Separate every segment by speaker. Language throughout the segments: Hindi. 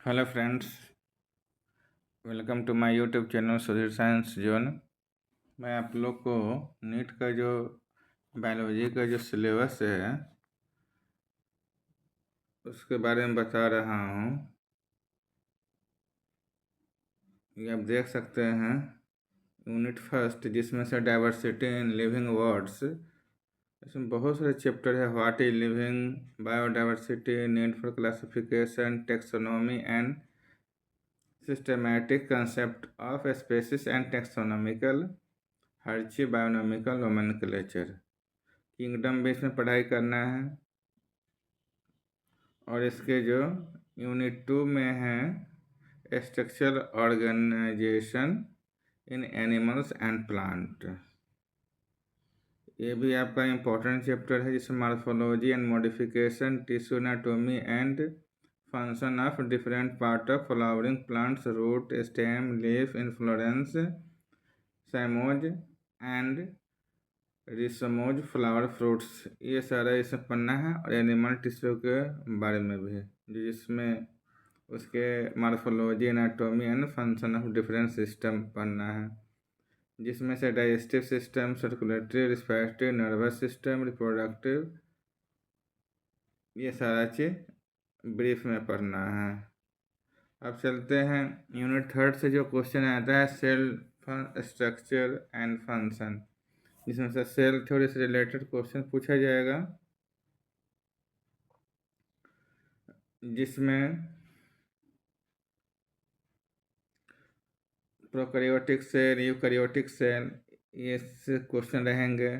Speaker 1: Hello friends, welcome to my YouTube channel Sudhir science zone. मैं आप लोग को नीट का जो बायोलॉजी का जो सिलेबस है उसके बारे में बता रहा हूँ। ये आप देख सकते हैं यूनिट फर्स्ट, जिसमें से डाइवर्सिटी इन लिविंग वर्ड्स। इसमें बहुत सारे चैप्टर है। What is living, biodiversity, need for classification, taxonomy and systematic concept of species and taxonomical hierarchy binomial nomenclature. Kingdom भी इसमें पढ़ाई करना है। और इसके जो यूनिट 2 में है structural organisation in animals and plant. ये भी आपका इम्पोर्टेंट चैप्टर है, जिसमें morphology and modification, tissue anatomy and function of different part of flowering plants, root, stem, leaf, inflorescence, cymose and racemose, flower, fruits, ये सारा इसमें पढ़ना है। और एनिमल टिश्यू के बारे में भी है, जिसमें उसके morphology, anatomy and function of different system पढ़ना है, जिसमें से digestive system, circulatory, respiratory, nervous system, reproductive, ये सारा चीज़ ब्रीफ में पढ़ना है। अब चलते हैं यूनिट थर्ड से जो क्वेश्चन आता है सेल स्ट्रक्चर एंड फंक्शन, जिसमें से सेल थ्योरी से रिलेटेड क्वेश्चन पूछा जाएगा, जिसमें प्रोकैरियोटिक सेल, यूकैरियोटिक सेल, ये क्वेश्चन रहेंगे।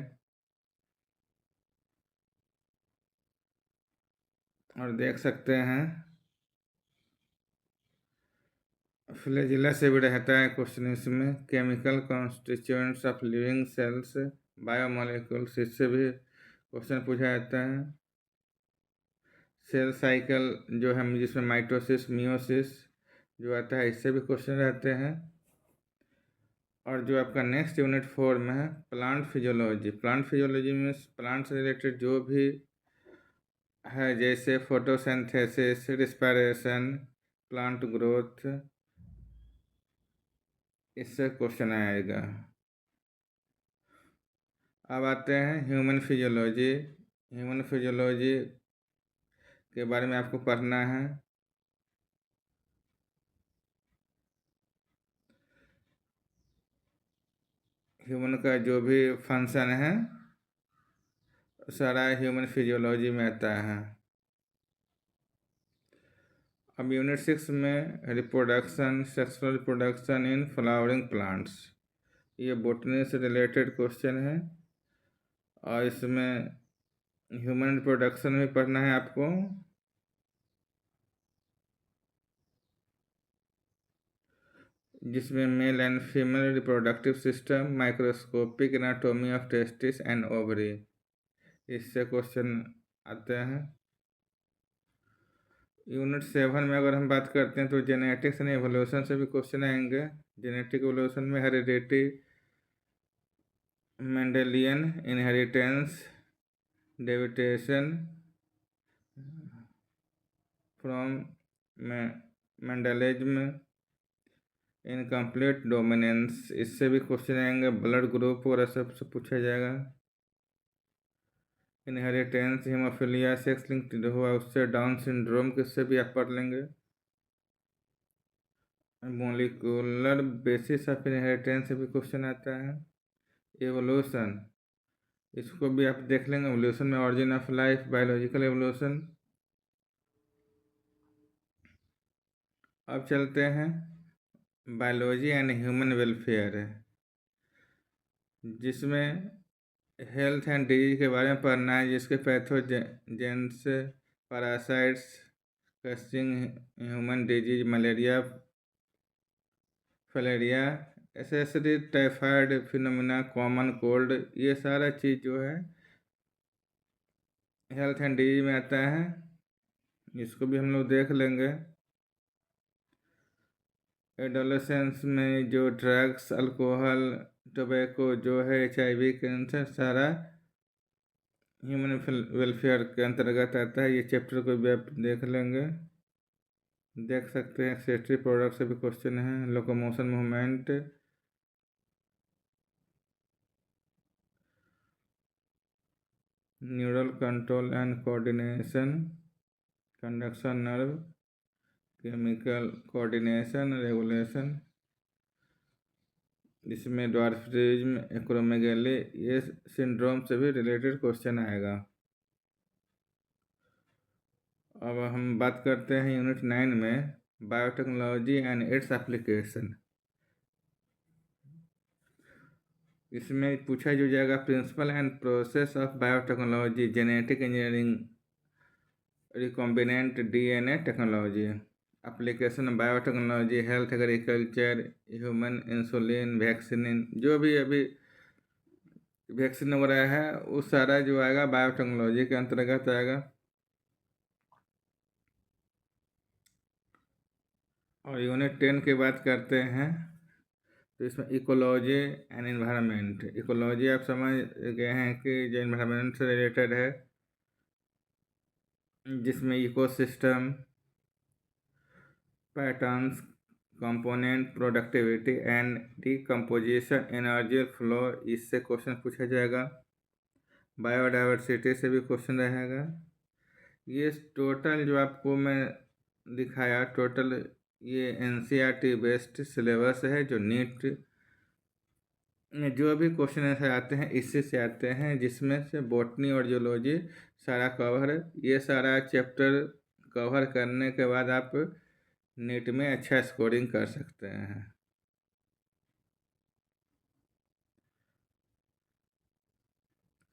Speaker 1: और देख सकते हैं फ्लैजिला से भी रहता है क्वेश्चन इसमें। Chemical constituents of living cells, biomolecules, इससे भी क्वेश्चन पूछा जाता है। सेल साइकिल जो है, जिसमें माइटोसिस, मियोसिस जो आता है, इससे भी क्वेश्चन रहते हैं। और जो आपका नेक्स्ट यूनिट 4 में है प्लांट फिजियोलॉजी। प्लांट फिजियोलॉजी में प्लांट से रिलेटेड जो भी है, जैसे फोटोसिंथेसिस, रिस्पिरेशन, प्लांट ग्रोथ, इससे क्वेश्चन आएगा। अब आते हैं ह्यूमन फिजियोलॉजी। ह्यूमन फिजियोलॉजी के बारे में आपको पढ़ना है। ह्यूमन का जो भी फंक्शन है सारा ह्यूमन फिजियोलॉजी में आता है। अब यूनिट 6 में reproduction, sexual reproduction in flowering plants, ये बोटनी से रिलेटेड क्वेश्चन है। और इसमें ह्यूमन रिप्रोडक्शन भी पढ़ना है आपको, जिसमें male and female reproductive system, microscopic anatomy of testis and ovary, इससे क्वेश्चन आते हैं। यूनिट 7 में अगर हम बात करते हैं तो जेनेटिक्स एंड एवोल्यूशन से भी क्वेश्चन आएंगे। जेनेटिक एवोल्यूशन में heredity, Mendelian inheritance, deviation from Mendelism, incomplete dominance, इससे भी क्वेश्चन आएंगे। ब्लड ग्रुप और सबसे पूछा जाएगा। इनहेरिटेंस, हीमोफीलिया, सेक्स लिंक्ड हुआ उससे, डाउन सिंड्रोम, किससे भी आप पढ़ लेंगे। मोलिकुलर बेसिस ऑफ इनहेरिटेंस से भी क्वेश्चन आता है। एवोल्यूशन, इसको भी आप देख लेंगे। एवोल्यूशन में origin of life, biological evolution. अब चलते हैं बायोलॉजी एंड ह्यूमन वेलफेयर, जिसमें हेल्थ एंड डिजीज के बारे में पढ़ना है, जिसके pathogens, parasites, causing human disease, malaria, filaria, ascaris, typhoid pneumonia, common cold, ये सारा चीज़ जो है हेल्थ एंड डिजीज में आता है। इसको भी हम लोग देख लेंगे। एडोलेसेंस में जो ड्रग्स, अल्कोहल, टोबैको जो है, HIV, कैंसर, सारा ह्यूमन वेलफेयर के अंतर्गत आता है। ये चैप्टर को भी आप देख लेंगे। देख सकते हैं एक्सेसरी प्रोडक्ट से भी क्वेश्चन है, locomotion movement, neural control and coordination, conduction nerve, chemical coordination regulation, जिसमें ड्वार्फिज्म, एक्रोमेगैली, ये सिंड्रोम से भी रिलेटेड क्वेश्चन आएगा। अब हम बात करते हैं यूनिट 9 में बायोटेक्नोलॉजी एंड इट्स एप्लीकेशन। इसमें पूछा जो जाएगा principle and process of biotechnology, genetic engineering, recombinant DNA technology, application biotechnology, health, agriculture, human insulin, vaccine, जो भी अभी वैक्सीन वगैरह है वो सारा जो आएगा बायोटेक्नोलॉजी के अंतर्गत आएगा। और यूनिट 10 की बात करते हैं तो इसमें इकोलॉजी एंड इन्वायरमेंट। इकोलॉजी आप समझ गए हैं कि जो इन्वायरमेंट से रिलेटेड है, जिसमें ecosystem, patterns, component, productivity and decomposition, energy flow, इससे क्वेश्चन पूछा जाएगा। बायोडाइवर्सिटी से भी क्वेश्चन रहेगा। ये टोटल जो आपको मैं दिखाया टोटल ये एनसीईआरटी बेस्ड सिलेबस है, जो नीट में जो भी क्वेश्चन ऐसे आते हैं इससे से आते हैं, जिसमें से बॉटनी और जूलॉजी सारा कवर, ये सारा चैप्टर कवर करने के बाद आप नीट में अच्छा स्कोरिंग कर सकते हैं।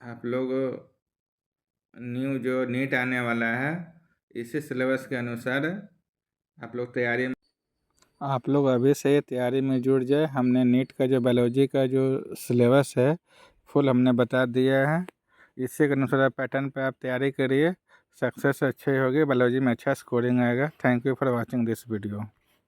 Speaker 1: आप लोग न्यू जो नीट आने वाला है इसी सिलेबस के अनुसार आप लोग तैयारी, आप लोग अभी से तैयारी में जुट जाए। हमने नीट का जो बायोलॉजी का जो सिलेबस है फुल हमने बता दिया है। इसी के अनुसार पैटर्न पे आप तैयारी करिए, सक्सेस अच्छी होगी, बायोलॉजी में अच्छा स्कोरिंग आएगा। Thank you for watching this video.